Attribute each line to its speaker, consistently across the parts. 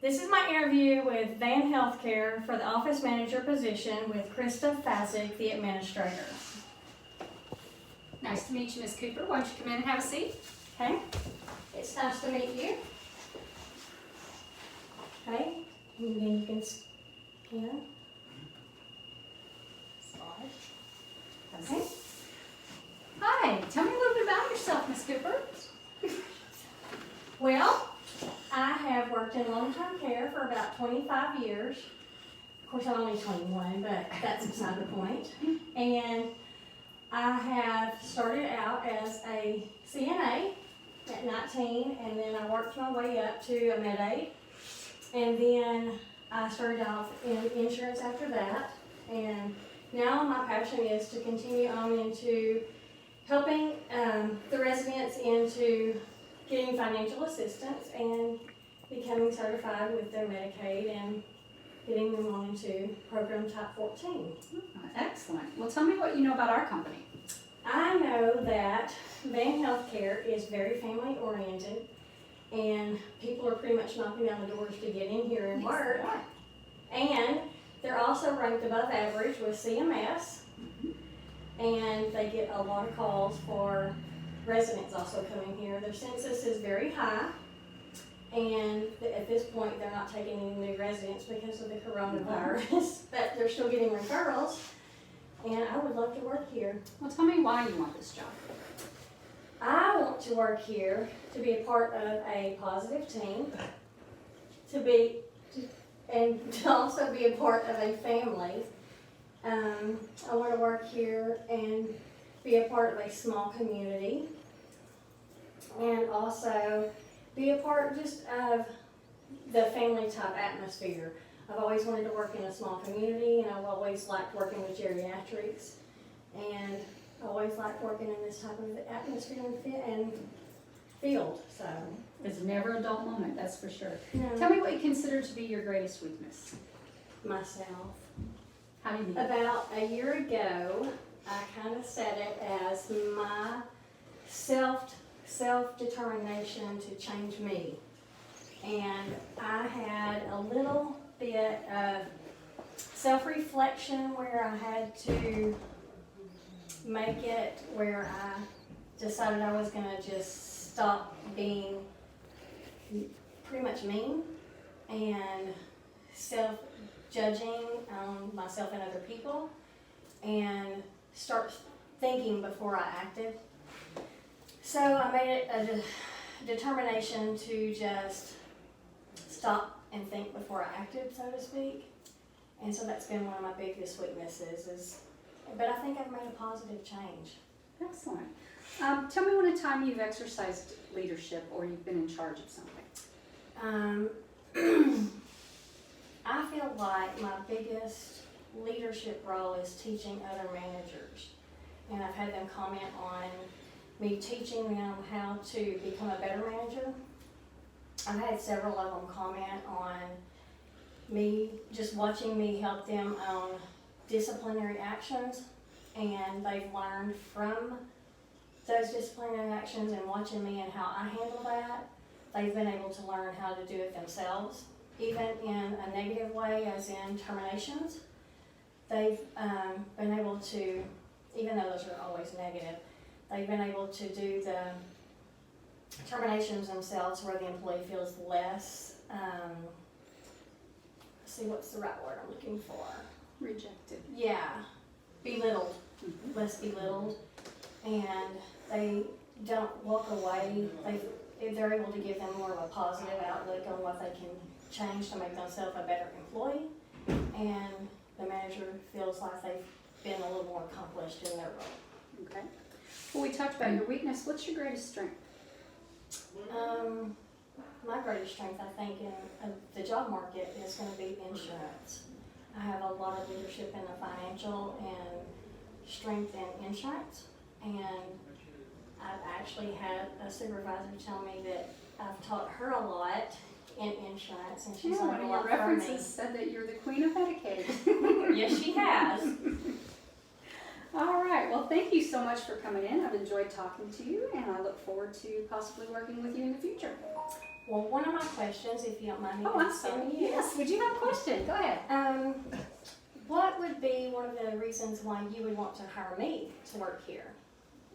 Speaker 1: This is my interview with Van Healthcare for the office manager position with Krista Fasick, the administrator.
Speaker 2: Nice to meet you, Ms. Cooper. Why don't you come in and have a seat?
Speaker 1: Okay, it's nice to meet you. Okay, and then you can scan. Slide. Okay.
Speaker 2: Hi, tell me a little bit about yourself, Ms. Cooper.
Speaker 1: Well, I have worked in long-term care for about 25 years. Of course, I'm only 21, but that's beside the point. And I have started out as a CNA at 19, and then I worked my way up to a med aid. And then I started off in insurance after that. And now my passion is to continue on into helping the residents into getting financial assistance and becoming certified with their Medicaid and getting them on into program type 14.
Speaker 2: Excellent. Well, tell me what you know about our company.
Speaker 1: I know that Van Healthcare is very family oriented and people are pretty much knocking down the doors to get in here and work. And they're also ranked above average with CMS, and they get a lot of calls for residents also coming here. Their census is very high, and at this point they're not taking any new residents because of the coronavirus, but they're still getting referrals, and I would love to work here.
Speaker 2: Well, tell me why you want this job.
Speaker 1: I want to work here to be a part of a positive team, and to also be a part of a family. I want to work here and be a part of a small community, and also be a part just of the family type atmosphere. I've always wanted to work in a small community, and I've always liked working with geriatrics, and I always liked working in this type of atmosphere and field. So
Speaker 2: It's never a dull moment, that's for sure.
Speaker 1: no,
Speaker 2: Tell me what you consider to be your greatest weakness.
Speaker 1: myself.
Speaker 2: How do you mean?
Speaker 1: About a year ago, I kind of set it as my self-determination to change me. And I had a little bit of self-reflection where I had to make it where I decided I was gonna just stop being pretty much mean and self-judging myself and other people, and start thinking before I acted. So I made it a determination to just stop and think before I acted, so to speak. And so that's been one of my biggest weaknesses, but I think I've made a positive change.
Speaker 2: Excellent. Tell me one time you've exercised leadership or you've been in charge of something.
Speaker 1: I feel like my biggest leadership role is teaching other managers. And I've had them comment on me teaching them how to become a better manager. I've had several of them comment on me, just watching me help them on disciplinary actions. And they've learned from those disciplinary actions and watching me and how I handle that. They've been able to learn how to do it themselves, even in a negative way, as in terminations. They've been able to, even though those are always negative, they've been able to do the terminations themselves where the employee feels less, let's see, what's the right word I'm looking for?
Speaker 2: Rejected.
Speaker 1: Yeah, belittled, less belittled, and they don't walk away. They're able to give them more of a positive outlook on what they can change to make themselves a better employee, and the manager feels like they've been a little more accomplished in their role.
Speaker 2: Okay. Well, we talked about your weakness. What's your greatest strength?
Speaker 1: My greatest strength, I think, in the job market is going to be insurance. I have a lot of leadership in the financial and strength in insurance, and I've actually had a supervisor tell me that I've taught her a lot in insurance, and she's
Speaker 2: One
Speaker 1: learned a
Speaker 2: of your
Speaker 1: lot from me.
Speaker 2: references said that you're the queen of Medicaid.
Speaker 1: Yes, she has.
Speaker 2: All right. Well, thank you so much for coming in. I've enjoyed talking to you, and I look forward to possibly working with you in the future.
Speaker 1: Well, one of my questions, if you don't mind me
Speaker 2: Oh, I'm
Speaker 1: asking
Speaker 2: sorry.
Speaker 1: you.
Speaker 2: Yes, would you have a question? Go ahead.
Speaker 1: What would be one of the reasons why you would want to hire me to work here?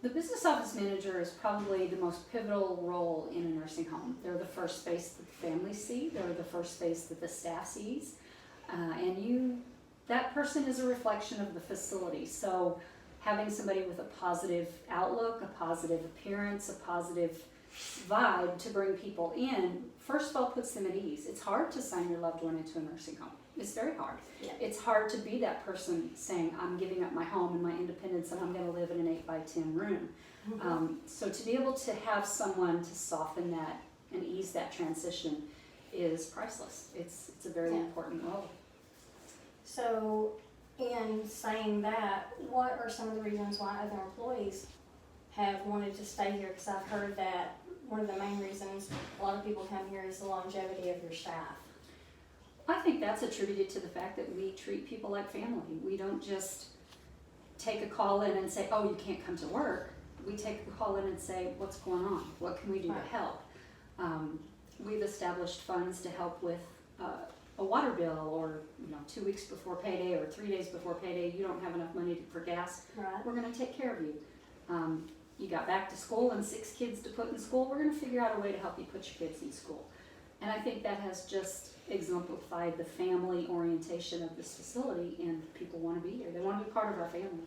Speaker 2: The business office manager is probably the most pivotal role in a nursing home. They're the first face that the families see. They're the first face that the staff sees. That person is a reflection of the facility. So having somebody with a positive outlook, a positive appearance, a positive vibe to bring people in, first of all puts them at ease. It's hard to sign your loved one into a nursing home. It's very hard.
Speaker 1: Yeah.
Speaker 2: It's hard to be that person saying, I'm giving up my home and my independence and I'm going to live in an 8x10 room. So to be able to have someone to soften that and ease that transition is priceless. It's a very important role.
Speaker 1: So, in saying that, what are some of the reasons why other employees have wanted to stay here? Because I've heard that one of the main reasons a lot of people come here is the longevity of your staff.
Speaker 2: I think that's attributed to the fact that we treat people like family. We don't just take a call in and say, oh, you can't come to work. We take a call in and say, what's going on? What can we do to help? We've established funds to help with a water bill, or 2 weeks before payday or 3 days before payday, you don't have enough money for gas.
Speaker 1: Right.
Speaker 2: We're going to take care of you. You got back to school and 6 kids to put in school. We're going to figure out a way to help you put your kids in school. And I think that has just exemplified the family orientation of this facility, and people want to be here. They want to be part of our family.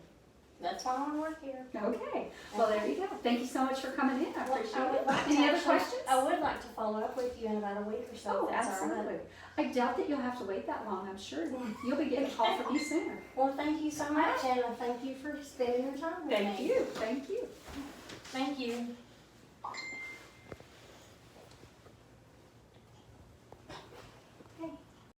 Speaker 1: That's why I want to work here.
Speaker 2: Okay. Well, there you go. Thank you so much for coming in. I appreciate
Speaker 1: I would
Speaker 2: it.
Speaker 1: like to
Speaker 2: Any other
Speaker 1: actually-
Speaker 2: questions?
Speaker 1: I would like to follow up with you in about a week or so.
Speaker 2: Oh,
Speaker 1: if that's all right.
Speaker 2: absolutely. I doubt that you'll have to wait that long. I'm sure you'll be getting a call from me sooner.
Speaker 1: Well, thank you so much, and thank you for spending your time with me.
Speaker 2: Thank you. Thank you.
Speaker 1: Thank you.